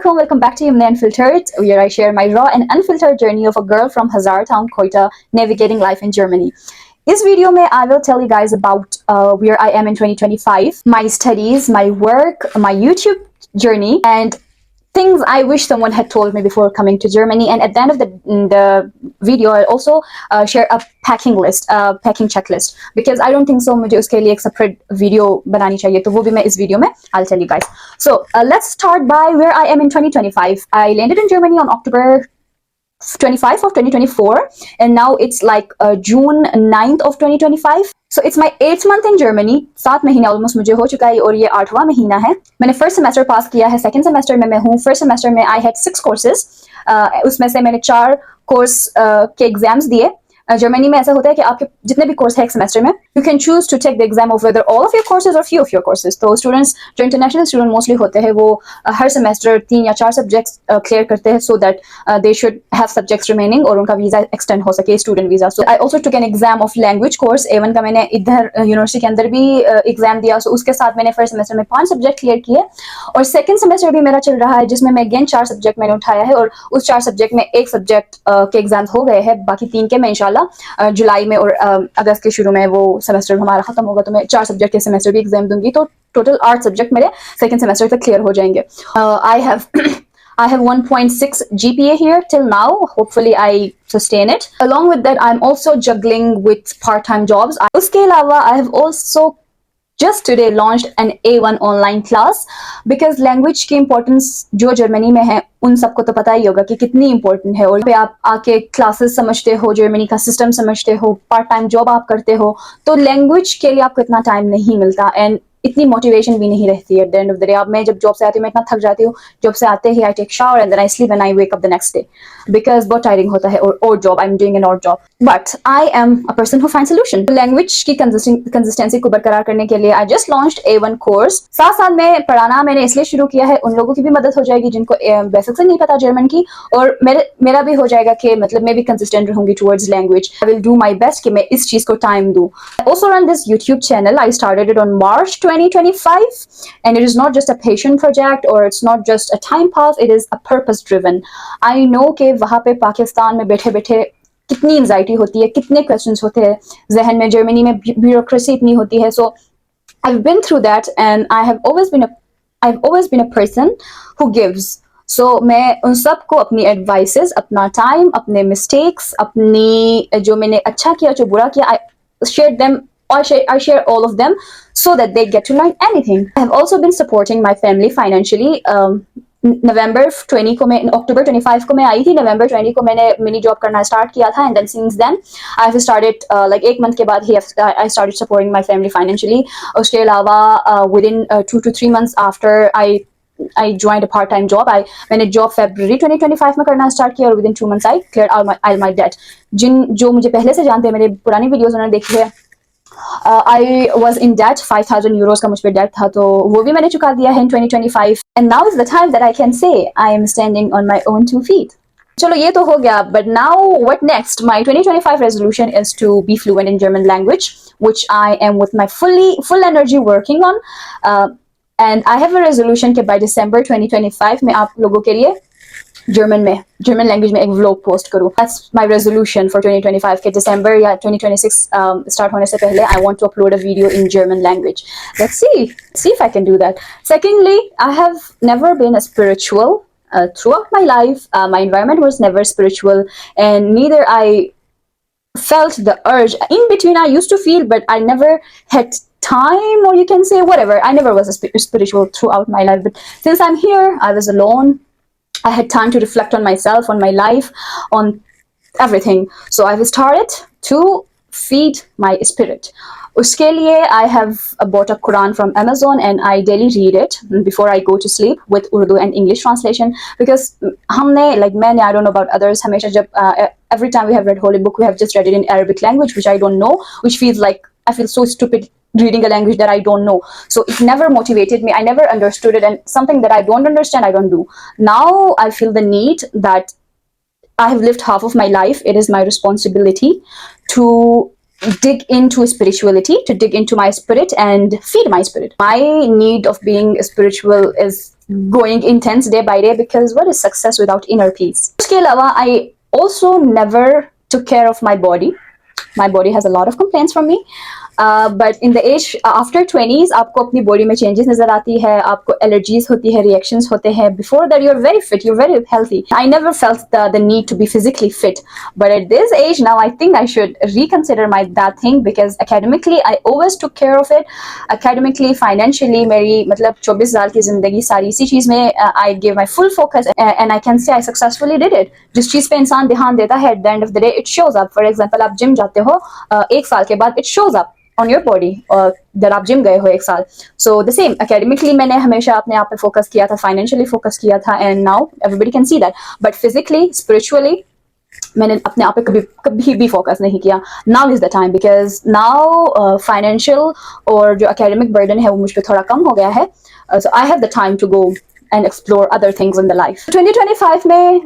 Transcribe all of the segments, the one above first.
Assalamualaikum, welcome back to Yumna Unfiltered, where I share my raw and unfiltered journey of a girl from Hazar Town, Quetta, navigating life in Germany. This video mein I will tell you guys about where I am in 2025, my studies, my work, my YouTube journey, and things I wish someone had told me before coming to Germany. And at the end of the video, I'll also share a packing list, packing checklist, because I don't think so मुझे उसके लिए एक separate video बनानी चाहिए, तो वो भी मैं इस video में I'll tell you guys. So let's start by where I am in 2025. I landed in Germany on October 25 of 2024, and now it's like June 9th of 2025. So it's my 8th month in Germany. 7 महीना almost मुझे हो चुका है और ये 8वां महीना है. मैंने फर्स्ट सेमेस्टर पास किया है, सेकंड सेमेस्टर में मैं हूँ. फर्स्ट सेमेस्टर में आई हैड 6 कोर्सेज, उसमें से मैंने 4 कोर्स के एग्जाम्स दिए. जर्मनी में ऐसा होता है कि आपके जितने भी कोर्स है एक सेमेस्टर में, you can choose to take the exam of whether all of your courses और फ्यू ऑफ योर कोर्सेज. तो स्टूडेंट्स जो इंटरनेशनल स्टूडेंट मोस्टली होते हैं वो हर सेमेस्टर 3 या 4 सब्जेक्ट्स क्लियर करते हैं, so that they should have subjects remaining और उनका वीजा एक्सटेंड हो सके, student visa. So I also took an exam of language course. A1 का मैंने इधर यूनिवर्सिटी के अंदर भी एग्जाम दिया. सो उसके साथ मैंने फर्स्ट सेमेस्टर में 5 सब्जेक्ट क्लियर किए, और सेकंड सेमेस्टर भी मेरा चल रहा है जिसमें मैं अगेन 4 सब्जेक्ट मैंने उठाया है, और उस 4 सब्जेक्ट में एक सब्जेक्ट के एग्जाम हो गए हैं. बाकी 3 के मैं इंशाल्लाह जुलाई में और अगस्त के शुरू में वो सेमेस्टर हमारा खत्म होगा, तो मैं 4 सब्जेक्ट के सेमेस्टर भी एग्जाम दूंगी, तो टोटल 8 सब्जेक्ट मेरे सेकंड सेमेस्टर तक क्लियर हो जाएंगे. I have 1.6 GPA here till now. Hopefully I sustain it. Along with that, I'm also juggling with part-time jobs. उसके अलावा I have also just today launched an A1 online class, because language की importance जो Germany में है उन सबको तो पता ही होगा कि कितनी इंपॉर्टेंट है. और आप आके क्लासेस समझते हो, जर्मनी का सिस्टम समझते हो, पार्ट टाइम जॉब आप करते हो, तो लैंग्वेज के लिए आपको इतना टाइम नहीं मिलता, एंड इतनी मोटिवेशन भी नहीं रहती है. At the end of the day अब मैं जब जॉब से आती हूँ मैं इतना थक जाती हूँ, जॉब से आते ही I take shower and then I sleep and I wake up the next day, because बहुत टायरिंग होता है. और job I am doing an और job, but I am a person who find solution. Language की consistency को बरकरार करने के लिए I just launched A1 course. 7 साल में पढ़ाना मैंने इसलिए शुरू किया है, उन लोगों की भी मदद हो जाएगी जिनको बेसिक से नहीं पता जर्मन की, और मेरा भी हो जाएगा कि मतलब मैं भी कंसिस्टेंट रहूंगी towards language. I will do my best कि मैं इस चीज को टाइम दूं. I also run this YouTube channel. I started it on March 2025, and it is not just a passion project or it's not just a time pass, it is a purpose driven. I know कि वहाँ पे पाकिस्तान में बैठे बैठे कितनी anxiety होती है, कितने क्वेश्चंस होते हैं जहन में. जर्मनी में ब्यूरोक्रेसी इतनी होती है. So I've been through that, and I've always been a person who gives. So मैं उन सबको अपनी एडवाइसेस, अपना टाइम, अपने मिस्टेक्स, अपनी जो मैंने अच्छा किया, जो बुरा किया, I shared them. I share all of them so that they get to learn anything. I have also been supporting my family financially. November 20 को मैं, October 25 को मैं आई थी. November 20 को मैंने मिनी जॉब करना स्टार्ट किया था, and then since then I have started like 1 month के बाद ही I started supporting my family financially. उसके अलावा within 2 to 3 months after I joined a part-time job. मैंने जॉब February 2025 में करना स्टार्ट किया, और within 2 months I cleared all my debt. जो मुझे पहले से जानते हैं, मेरे पुरानी वीडियोस उन्होंने देखी है, I was in debt. 5,000 euros का मुझ पे डेट था, तो वो भी मैंने चुका दिया है in 2025. And now is the time that I can say I am standing on my own 2 feet. चलो ये तो हो गया, but now what next? My 2025 resolution is to be fluent in German language, which I am with my full energy working on. And I have a resolution कि by December 2025 मैं आप लोगों के लिए जर्मन लैंग्वेज में एक vlog post करूँ. That's my resolution for 2025 के December या 2026 स्टार्ट होने से पहले I want to upload a video in German language. Let's see if I can do that. Secondly, I have never been a spiritual throughout my life. My environment was never spiritual, and neither I felt the urge. In between I used to feel, but I never had time, or you can say whatever. I never was a spiritual throughout my life, but since I'm here, I was alone. I had time to reflect on myself, on my life, on everything. So I've started to feed my spirit. उसके लिए I have bought a Quran from Amazon, and I daily read it before I go to sleep with Urdu and English translation, because हमने, like मैंने, I don't know about others, हमेशा जब every time we have read holy book, we have just read it in Arabic language, which I don't know, which feels like I feel so stupid reading a language that I don't know. So it never motivated me. I never understood it, and something that I don't understand, I don't do. Now I feel the need that I have lived half of my life. It is my responsibility to dig into spirituality, to dig into my spirit and feed my spirit. My need of being spiritual is going intense day by day, because what is success without inner peace? उसके अलावा I also never took care of my body. My body has a lot of complaints from me. But in the age after 20s आपको अपनी body में changes नजर आती है, आपको allergies होती है, reactions होते हैं. Before that you're very fit, you're very healthy. I never felt the need to be physically fit, but at this age now I think I should reconsider that thing, because academically I always took care of it. Academically, financially, मेरी मतलब 24 साल की जिंदगी सारी इसी चीज में I gave my full focus, and I can say I successfully did it. जिस चीज पे इंसान ध्यान देता है at the end of the day it shows up. For example, आप जिम जाते हो, एक साल के बाद it shows up on your body, that आप जिम गए हो एक साल. So the same, academically मैंने हमेशा अपने आप पे फोकस किया था, financially फोकस किया था, and now everybody can see that. But physically, spiritually, मैंने अपने आप पे कभी भी फोकस नहीं किया. Now is the time, because now financial और जो academic burden है वो मुझ पे थोड़ा कम हो गया है. So I have the time to go and explore other things in the life. 2025 में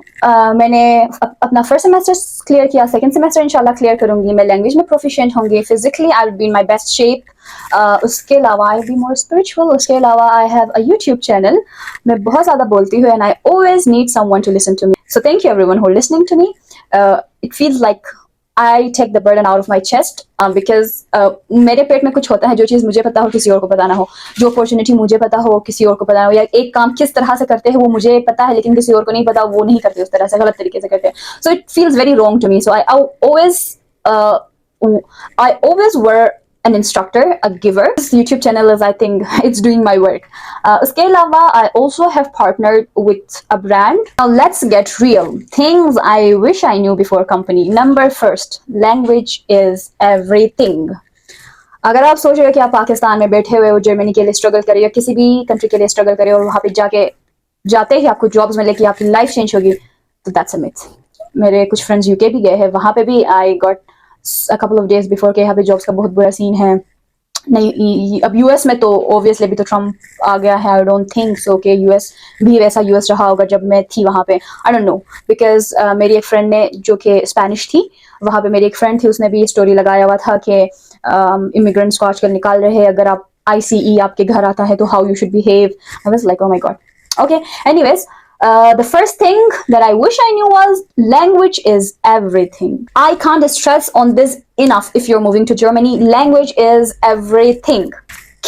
मैंने अपना first semester clear किया, second semester इंशाल्लाह clear करूँगी, मैं language में proficient होंगी, physically I will be in my best shape. उसके अलावा I will be more spiritual. उसके अलावा I have a YouTube channel. मैं बहुत ज़्यादा बोलती हूँ, and I always need someone to listen to me. So thank you everyone who are listening to me. It feels like I take the burden out of my chest, because मेरे पेट में कुछ होता है जो चीज़ मुझे पता हो किसी और को पता ना हो, जो अपॉर्चुनिटी मुझे पता हो किसी और को पता ना हो, या एक काम किस तरह से करते हैं वो मुझे पता है लेकिन किसी और को नहीं पता, वो नहीं करते उस तरह से, गलत तरीके से करते हैं. So it feels very wrong to me. So I always were an instructor, a giver. This YouTube channel is, I think, it's doing my work. उसके अलावा I also have partnered with a brand. Now let's get real. Things I wish I knew before company. Number first, language is everything. अगर आप सोच रहे हो कि आप पाकिस्तान में बैठे हुए हो, जर्मनी के लिए स्ट्रगल करें या किसी भी कंट्री के लिए स्ट्रगल करें और वहाँ पे जाते ही आपको जॉब्स मिले कि आपकी लाइफ चेंज होगी, तो दैट्स अ मिथ. मेरे कुछ फ्रेंड्स यूके भी गए हैं, वहाँ पे भी I got a couple of days before कि यहाँ पे जॉब्स का बहुत बुरा सीन है. नहीं, अब यूएस में तो ऑब्वियसली अभी तो ट्रम्प आ गया है. आई डोंट थिंक सो कि यूएस भी वैसा यूएस रहा होगा जब मैं थी वहाँ पे. आई डोंट नो, बिकॉज मेरी एक फ्रेंड ने जो कि स्पेनिश थी, वहाँ पे मेरी एक फ्रेंड थी, उसने भी ये स्टोरी लगाया हुआ था कि इमिग्रेंट्स को आजकल निकाल रहे हैं, अगर आप ICE आपके घर आता है तो how you should behave. I was like, oh my God. Okay, anyways, the first thing that I wish I knew was language is everything. I can't stress on this enough. If you're moving to Germany, language is everything.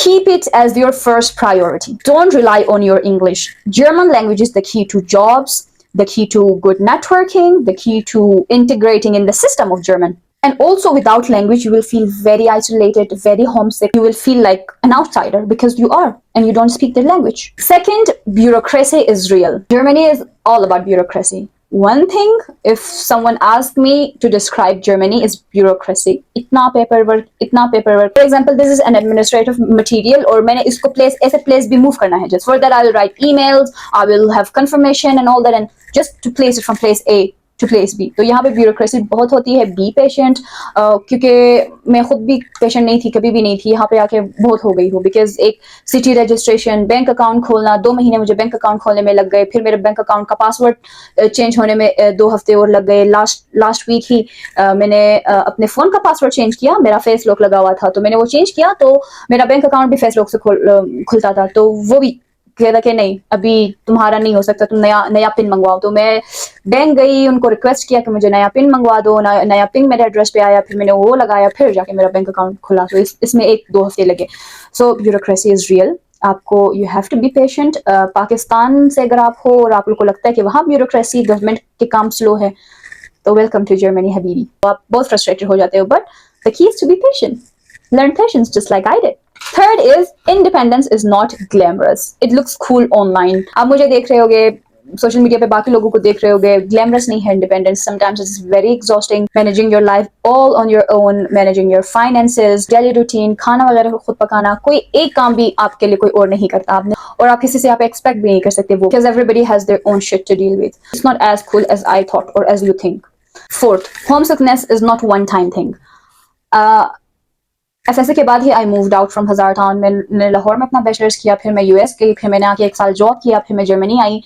Keep it as your first priority. Don't rely on your English. German language is the key to jobs, the key to good networking, the key to integrating in the system of German. And also without language, you will feel very isolated, very homesick. You will feel like an outsider because you are, and you don't speak their language. Second, bureaucracy is real. Germany is all about bureaucracy. One thing, if someone asked me to describe Germany, is bureaucracy. इतना paperwork, इतना paperwork. For example, this is an administrative material, और मैंने इसको ऐसे place भी move करना है. Just for that, I will write emails, I will have confirmation and all that, and just to place it from place A to place B. तो यहाँ पे ब्यूरोक्रेसी बहुत होती है. बी पेशेंट, क्योंकि मैं खुद भी पेशेंट नहीं थी, कभी भी नहीं थी, यहाँ पे आके बहुत हो गई हूँ. बिकॉज एक सिटी रजिस्ट्रेशन, बैंक अकाउंट खोलना, 2 महीने मुझे बैंक अकाउंट खोलने में लग गए. फिर मेरे बैंक अकाउंट का पासवर्ड चेंज होने में 2 हफ्ते और लग गए. लास्ट वीक ही मैंने अपने फ़ोन का पासवर्ड चेंज किया. मेरा फेस लॉक लगा हुआ था तो मैंने वो चेंज किया, तो मेरा बैंक अकाउंट भी फेस लॉक से खुलता था. तो वो भी कहता कि नहीं, अभी तुम्हारा नहीं हो सकता, तुम नया पिन मंगवाओ. तो मैं बैंक गई, उनको रिक्वेस्ट किया कि मुझे नया पिन मंगवा दो. नया पिन मेरे एड्रेस पे आया, फिर मैंने वो लगाया, फिर जाके मेरा बैंक अकाउंट खुला. तो इसमें 1-2 हफ्ते लगे. So bureaucracy is real. आपको you have to be patient. Pakistan से अगर आप हो और आप लोग को लगता है कि वहाँ ब्यूरोक्रेसी, गवर्नमेंट के काम स्लो है, तो वेलकम टू जर्मनी हबीबी. आप बहुत फ्रस्ट्रेटेड हो जाते हो, but the key is to be patient. Learn patience just like I did. Third is independence is not glamorous. It looks cool online. आप मुझे देख रहे होगे सोशल मीडिया पे, बाकी लोगों को देख रहे होगे. ग्लैमरस नहीं है independence. Sometimes it's very exhausting. Managing your life all on your own, managing your finances, daily routine, खाना वगैरह खुद पकाना. कोई एक काम भी आपके लिए कोई और नहीं करता. आपने और आप किसी से आप एक्सपेक्ट भी नहीं कर सकते वो, because everybody has their own shit to deal with. It's not as cool as I thought or as you think. Fourth, homesickness is not one time thing. FSA के बाद ही आई मूव्ड आउट फ्रॉम हज़ार town. मैंने लाहौर में अपना bachelors किया, फिर मैं US गई, फिर मैंने आके 1 साल जॉब किया, फिर मैं Germany I.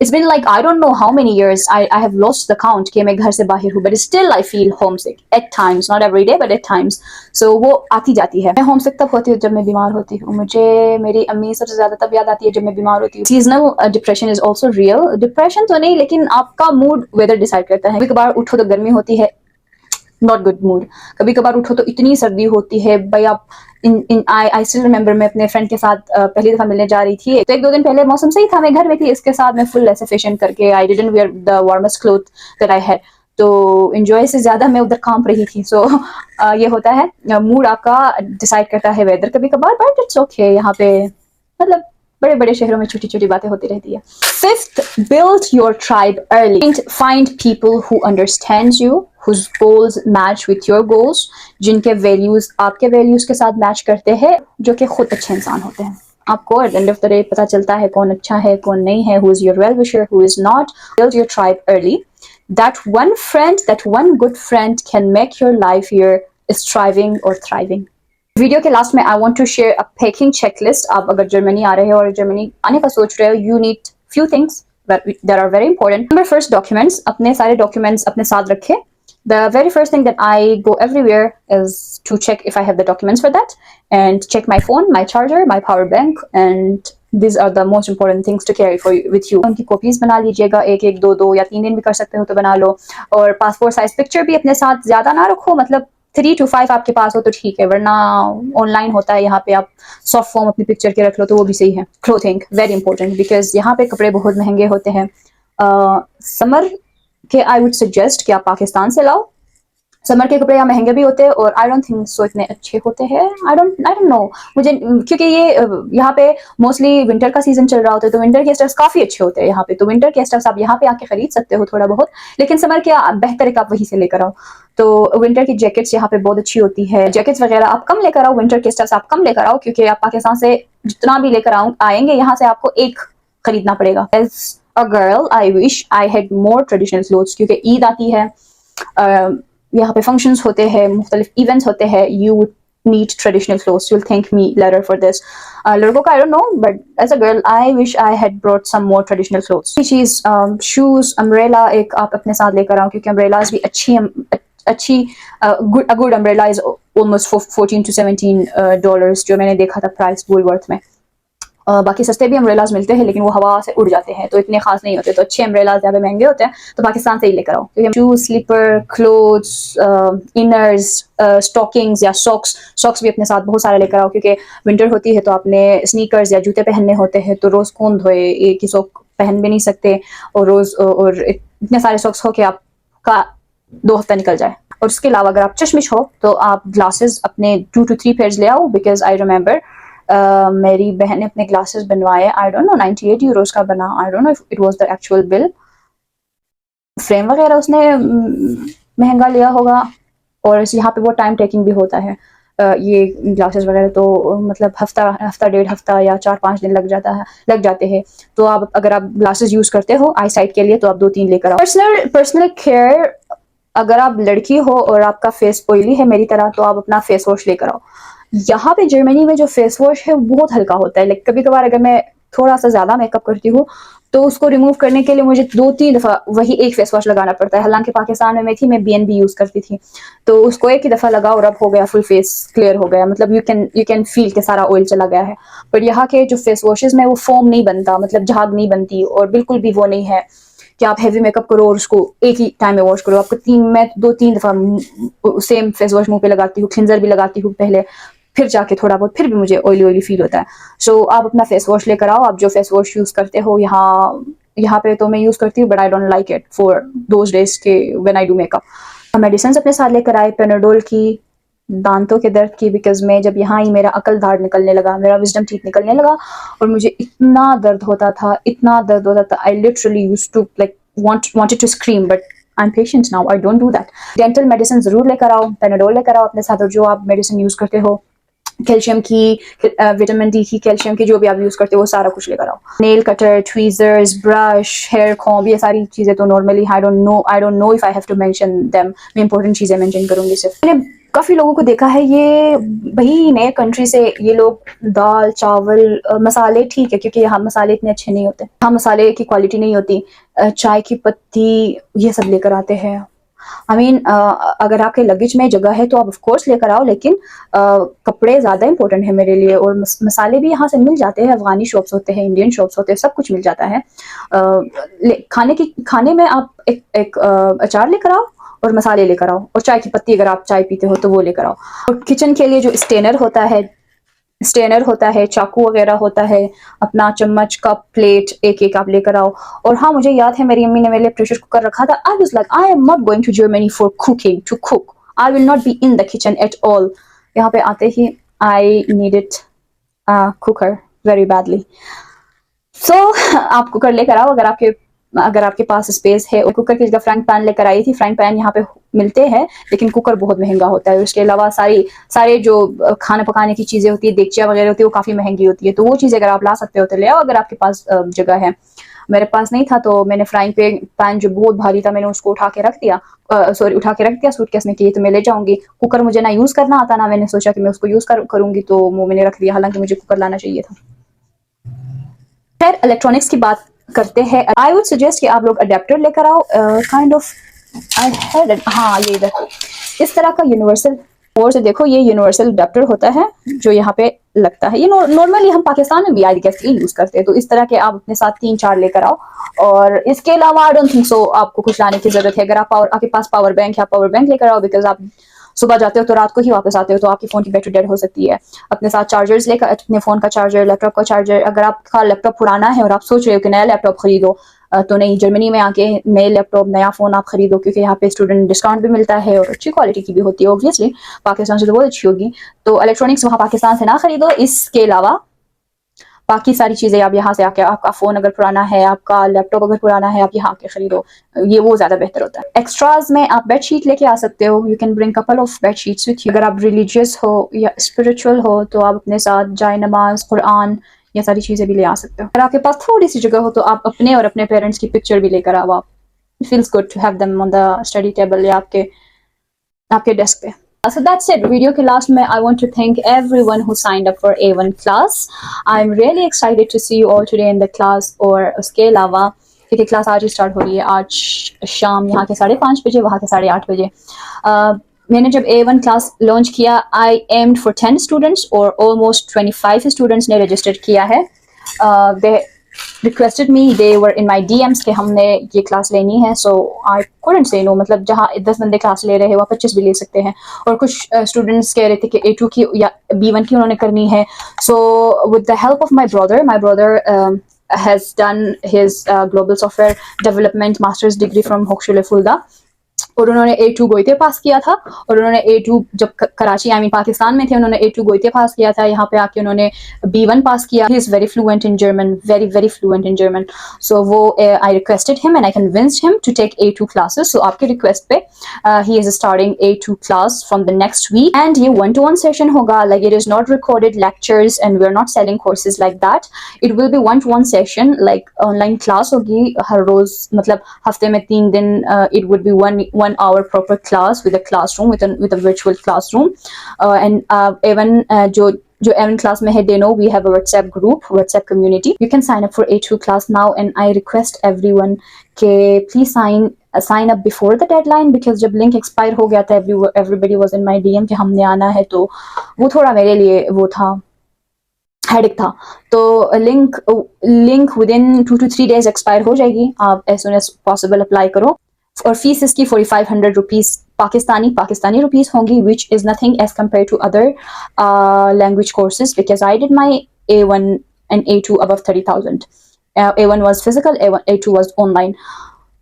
It's been like I don't know how many years. I have lost the count कि मैं घर से बाहर हूँ, but still I feel homesick at times, not every day but at times. So वो आती जाती है. मैं homesick तब होती हूँ जब मैं बीमार होती हूँ. मुझे मेरी अम्मी सबसे ज़्यादा तब याद आती है जब मैं बीमार होती हूँ. Seasonal depression is also real. Depression तो नहीं, लेकिन आपका mood weather decide करता है. कभी कभार उठो तो गर्मी होती है, नॉट गुड मूड. कभी कभार उठो तो इतनी सर्दी होती है भाई. आप आई स्टिल रिमेंबर, मैं अपने फ्रेंड के साथ पहली दफा मिलने जा रही थी, तो 1-2 दिन पहले मौसम सही था, मैं घर में थी, इसके साथ मैं फुल ऐसे फैशन करके I didn't wear the warmest cloth that I had. तो एंजॉय से ज्यादा मैं उधर कांप रही थी. सो ये होता है, मूड आपका डिसाइड करता है वेदर कभी कभार, बट इट्स ओके. यहाँ पे मतलब बड़े बड़े शहरों में छोटी छोटी बातें होती रहती है. Fifth, build your tribe early. Find people who understand you, whose goals match with your goals, जिनके values आपके values के साथ match करते हैं, जो कि खुद अच्छे इंसान होते हैं. आपको at the end of the day पता चलता है कौन अच्छा है कौन नहीं है, who is your well wisher, who is not. Build your tribe early. That one friend, that one good friend can make your life here striving or thriving. Video के लास्ट में I want to share a packing checklist. आप अगर Germany आ रहे हो और Germany आने का सोच रहे हो, you need few things that are very important. Number first, documents. अपने सारे डॉक्यूमेंट्स अपने साथ रखें. The very first thing that I go everywhere is to check if I have the documents for that, and check my phone, my charger, my power bank, and these are the most important things to carry with you. उनकी copies बना लीजिएगा, एक एक दो दो या 3 दिन भी कर सकते हो तो बना लो. और पासपोर्ट साइज पिक्चर भी अपने साथ ज्यादा ना रखो, मतलब 3 to 5 आपके पास हो तो ठीक है, वरना ऑनलाइन होता है, यहाँ पे आप सॉफ्ट फॉर्म अपनी पिक्चर के रख लो तो वो भी सही है. क्लोथिंग वेरी इंपॉर्टेंट, बिकॉज यहाँ पे कपड़े बहुत महंगे होते हैं. समर के आई वुड सजेस्ट कि आप पाकिस्तान से लाओ. समर के कपड़े यहाँ महंगे भी होते हैं और आई डोंट थिंक सो इतने अच्छे होते हैं. आई डोंट नो मुझे, क्योंकि ये यहाँ पे मोस्टली विंटर का सीजन चल रहा होता है, तो विंटर के स्टफ्स काफी अच्छे होते हैं यहाँ पे. तो विंटर के स्टफ्स आप यहाँ पे आके खरीद सकते हो थोड़ा बहुत, लेकिन समर के बेहतर है कि आप वहीं से लेकर आओ. तो विंटर की जैकेट्स यहाँ पे बहुत अच्छी होती है. जैकेट्स वगैरह आप कम लेकर आओ, विंटर के स्टफ्स आप कम लेकर आओ, क्योंकि आप पाकिस्तान से जितना भी लेकर आएंगे यहाँ से आपको एक खरीदना पड़ेगा. As a girl I wish I had more traditional clothes, क्योंकि ईद आती है, यहाँ पे फंक्शंस होते हैं, मुख्तलिफ इवेंट्स होते हैं. You need traditional clothes. You will thank me later for this. लड़कों का I don't know, but as a girl I wish I had brought some more traditional clothes. चीज शूज, अम्ब्रेला एक आप अपने साथ लेकर आओ, क्योंकि अम्ब्रेलाज भी अच्छी good umbrella is almost $14 to $17 जो मैंने देखा था प्राइस वूलवर्थ में. बाकी सस्ते भी अम्ब्रेलाज मिलते हैं, लेकिन वो हवा से उड़ जाते हैं तो इतने खास नहीं होते. तो अच्छे अम्ब्रेलाज यहाँ पे महंगे होते हैं, तो पाकिस्तान से ही लेकर आओ. Shoes, slipper, clothes, inners, stockings या सॉक्स भी अपने साथ बहुत सारे लेकर आओ, क्योंकि विंटर होती है तो आपने स्नीकर्स या जूते पहनने होते हैं, तो रोज कौन धोए, एक ही सॉक पहन भी नहीं सकते, और रोज और इतने सारे सॉक्स हो कि आपका 2 हफ्ता निकल जाए. और उसके अलावा अगर आप चश्मिश हो तो आप ग्लासेस अपने 2 to 3 पेयर्स ले आओ, बिकॉज आई रिमेंबर मेरी बहन ने अपने ग्लासेस बनवाए, आई डोंट नो €98 का बना. आई don't know if it was the actual bill. Frame वगैरह उसने महंगा लिया होगा, और यहाँ पे वो टाइम टेकिंग भी होता है. ये ग्लासेस वगैरह तो मतलब हफ्ता 1.5 हफ्ता या 4-5 दिन लग जाते हैं. तो आप अगर आप ग्लासेस यूज करते हो आई साइट के लिए, तो आप 2-3 लेकर आओ. पर्सनल केयर, अगर आप लड़की हो और आपका फेस ऑयली है मेरी तरह, तो आप अपना फेस वॉश लेकर आओ. यहाँ पे जर्मनी में जो फेस वॉश है वो बहुत हल्का होता है. लाइक कभी कभार अगर मैं थोड़ा सा ज्यादा मेकअप करती हूँ तो उसको रिमूव करने के लिए मुझे 2-3 दफा वही एक फेस वॉश लगाना पड़ता है. हालांकि पाकिस्तान में मैं थी, मैं BNB यूज करती थी, तो उसको एक ही दफा लगाओ और अब हो गया, फुल फेस क्लियर हो गया. मतलब यू कैन फील कि सारा ऑयल चला गया है. पर यहाँ के जो फेस वॉशेज में वो फोम नहीं बनता, मतलब झाग नहीं बनती, और बिल्कुल भी वो नहीं है कि आप हैवी मेकअप करो और उसको एक ही टाइम में वॉश करो. आपको मैं 2-3 दफा सेम फेस वॉश मुंह पे लगाती हूँ, क्लिंजर भी लगाती हूँ पहले, फिर जाके थोड़ा बहुत, फिर भी मुझे ऑयली फील होता है. सो आप अपना फेस वॉश लेकर आओ. आप जो फेस वॉश यूज करते हो यहाँ पे तो मैं यूज करती हूँ, but I don't like it for those days के when I do makeup. Medicine अपने साथ लेकर आए, पेनाडोल की, दांतों के दर्द की, बिकॉज मैं जब यहाँ आई मेरा अकल दाढ़ निकलने लगा, मेरा विजडम टीथ निकलने लगा, और मुझे इतना दर्द होता था. I literally used to like wanted to scream, but I'm patient now. I don't do that. Dental medicine जरूर लेकर आओ, पेनाडोल लेकर आओ अपने साथ, और जो आप मेडिसिन यूज करते हो, कैल्शियम की, विटामिन डी की, कैल्शियम की, जो भी आप यूज करते हो वो सारा कुछ लेकर आओ. Nail cutter, tweezers, brush, hair comb, ये सारी चीजें तो normally I don't know if I have to mention them. मैं इंपॉर्टेंट चीजें मेंशन करूंगी सिर्फ. मैंने काफ़ी लोगों को देखा है ये भाई नए कंट्री से ये लोग दाल चावल मसाले ठीक है क्योंकि यहाँ मसाले इतने अच्छे नहीं होते, यहाँ मसाले की क्वालिटी नहीं होती, चाय की पत्ती ये सब लेकर आते हैं। आई मीन अगर आपके लगेज में जगह है तो आप ऑफ कोर्स लेकर आओ, लेकिन कपड़े ज़्यादा इंपॉर्टेंट है मेरे लिए। और मसाले भी यहाँ से मिल जाते हैं, अफगानी शॉप्स होते हैं, इंडियन शॉप्स होते हैं, सब कुछ मिल जाता है। खाने में आप एक अचार लेकर आओ और मसाले लेकर आओ, और चाय की पत्ती अगर आप चाय पीते हो तो वो लेकर आओ। और किचन के लिए जो स्टेनर होता है, चाकू वगैरह होता है, अपना चम्मच कप प्लेट एक एक आप लेकर आओ। और हाँ, मुझे याद है मेरी अम्मी ने मेरे लिए प्रेशर कुकर रखा था। I was like I am not going to Germany for cooking to cook, I will not be in the kitchen at all. यहाँ पे आते ही I needed cooker very badly. So आप कुकर लेकर आओ अगर आपके पास स्पेस है। और कुकर की जगह फ्राइंग पैन लेकर आई थी। फ्राइंग पैन यहाँ पे मिलते हैं लेकिन कुकर बहुत महंगा होता है। उसके अलावा सारे जो खाना पकाने की चीज़ें होती है, देगचिया वगैरह होती है, वो काफ़ी महंगी होती है। तो वो चीज़ अगर आप ला सकते हो तो ले आओ, अगर आपके पास जगह है। मेरे पास नहीं था तो मैंने फ्राइंग पैन जो बहुत भारी था मैंने उसको उठा के रख दिया सूटकेस में कि तो मैं ले जाऊंगी। कुकर मुझे ना यूज़ करना आता, ना मैंने सोचा कि मैं उसको यूज़ करूंगी, तो वो मैंने रख दिया, हालांकि मुझे कुकर लाना चाहिए था। खैर, इलेक्ट्रॉनिक्स की बात करते हैं। आई वुड सजेस्ट कि आप लोग अडेप्टर लेकर आओ। काइंड ऑफ आई हैड हाँ, ये इधर इस तरह का यूनिवर्सल, और से देखो ये यूनिवर्सल अडेप्टर होता है जो यहाँ पे लगता है। ये नॉर्मली हम पाकिस्तान में भी आई गेस यूज करते हैं। तो इस तरह के आप अपने साथ 3-4 लेकर आओ। और इसके अलावा आई डोंट थिंक सो आपको कुछ लाने की जरूरत है। अगर आपके पास पावर बैंक लेकर आओ, बिकॉज आप सुबह जाते हो तो रात को ही वापस आते हो, तो आपकी फोन की बैटरी डेड हो सकती है। अपने साथ चार्जर्स लेकर, अपने फोन का चार्जर, लैपटॉप का चार्जर। अगर आपका लैपटॉप पुराना है और आप सोच रहे हो कि नया लैपटॉप खरीदो, तो नहीं, जर्मनी में आके नए लैपटॉप नया फोन आप खरीदो, क्योंकि यहाँ पे स्टूडेंट डिस्काउंट भी मिलता है और अच्छी क्वालिटी की भी होती है। ऑब्वियसली पाकिस्तान से तो बहुत अच्छी होगी। तो इलेक्ट्रॉनिक्स वहाँ पाकिस्तान से ना खरीदो। इसके अलावा बाकी सारी चीज़ें आप यहाँ से आके, आपका फ़ोन अगर पुराना है, आपका लैपटॉप अगर पुराना है, आप यहाँ आके खरीदो, ये वो ज़्यादा बेहतर होता है। एक्स्ट्राज में आप बेड शीट लेके आ सकते हो। You can bring couple of bed sheets with you. अगर आप रिलीजियस हो या स्पिरिचुअल हो तो आप अपने साथ जाए नमाज, कुरान, ये सारी चीज़ें भी ले आ सकते हो। अगर आपके पास थोड़ी सी जगह हो तो आप अपने और अपने पेरेंट्स की पिक्चर भी लेकर आओ। आप it feels good to have them on the study table या आपके डेस्क पे। So that's it. वीडियो के लास्ट में I want to thank everyone who signed up for A1 class. I'm really excited to see you all today in the class. और उसके अलावा क्योंकि क्लास आज ही स्टार्ट हो रही है, आज शाम यहाँ के 5:30 बजे, वहाँ के 8:30 बजे। मैंने जब A1 क्लास लॉन्च किया, I aimed for 10 students और almost 25 स्टूडेंट्स ने रजिस्टर किया है। They requested me, they were in my DMs कि हमने ये क्लास लेनी है। So I couldn't say no। मतलब जहाँ 10 बंदे क्लास ले रहे हैं वहाँ 25 भी ले सकते हैं। और कुछ स्टूडेंट्स कह रहे थे कि A2 की या B1 की उन्होंने करनी है। So with the help of my brother has done his global software development master's degree from Hochschule Fulda। और उन्होंने A2 गोइते पास किया था। और उन्होंने A2 जब कराची पाकिस्तान में थे, उन्होंने A2 गोइते पास किया था। यहाँ पे आके उन्होंने B1 पास किया। He is very fluent in German, very fluent in German. So वो I requested him and I convinced him to take A2 classes. So आपके रिक्वेस्ट पे he is starting A2 class from the next week. And ये 1-to-1 session होगा। Like it is not recorded lectures and we are not selling courses like that. It will be 1-to-1 session, like online class होगी हर रोज, मतलब हफ्ते में 3 दिन। It would be 1 hour proper class with a classroom, with a virtual classroom। And even जो A1 class में है, they know we have a WhatsApp group, WhatsApp community। You can sign up for A2 class now and I request everyone कि please sign up before the deadline, because जब link expire हो गया था everybody was in my DM कि हमने आना है, तो वो थोड़ा मेरे लिए वो था, हेडिक था। तो link within 2 to 3 days expire हो जाएगी। आप as soon as possible apply करो। और फीस इसकी 4500 रुपीज़ पाकिस्तानी रुपीज़ होंगी, which is nothing as compare to other language courses, because I did my A1 and A2 above 30,000। A1 was physical, A2 was online।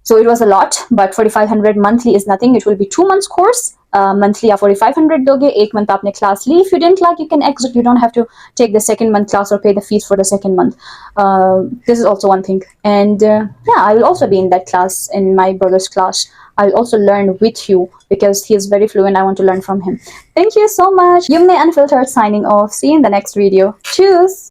So it was a lot, but 4500 monthly is nothing. It will be 2 months course। Monthly आप 4500 दोगे, 1 month आपने class Lee. If you didn't like, you can exit। You don't have to take the second month class or pay the fees for the second month। This is also one thing। And yeah, I will also be in that class, in my brother's class। I'll also learn with you because he is very fluent. I want to learn from him। Thank you so much। Yumne Unfiltered signing off। See you in the next video। Cheers।